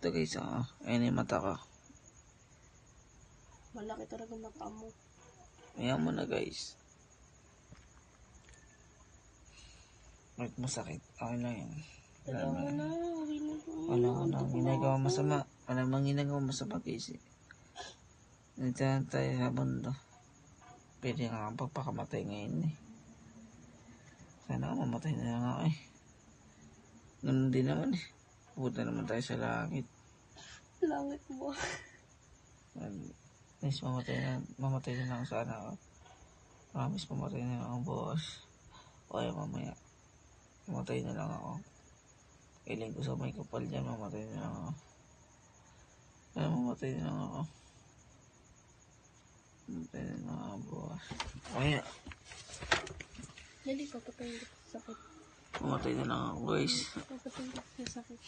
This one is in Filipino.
Ito guys, ayun yung mata ko. Malaki talaga mata mo. Ayan mo na guys. Bakit masakit? Okay lang yan. Dalawa mo na. Wala ko na ginagawa masama. Wala mang ginagawa masama guys. Nandiyan tayo sa mundo. Pwede nga ang pagpakamatay ngayon eh. Sana nga mamatay na lang ako eh. Ganun din naman eh. Pupunta naman tayo sa langit. Langit mo. Guys, mamatay na lang sana ako. Promise, mamatay na lang ako, boss. Okay, mamaya. Mamatay na lang ako. Iling ko sa may kapal dyan, mamatay na lang ako. Kaya mamatay na lang ako. Mamatay na lang ako, boss. Kaya. Dali, papatayin ko sa sakit. Mamatay na lang ako, guys. Papatayin ko sa sakit.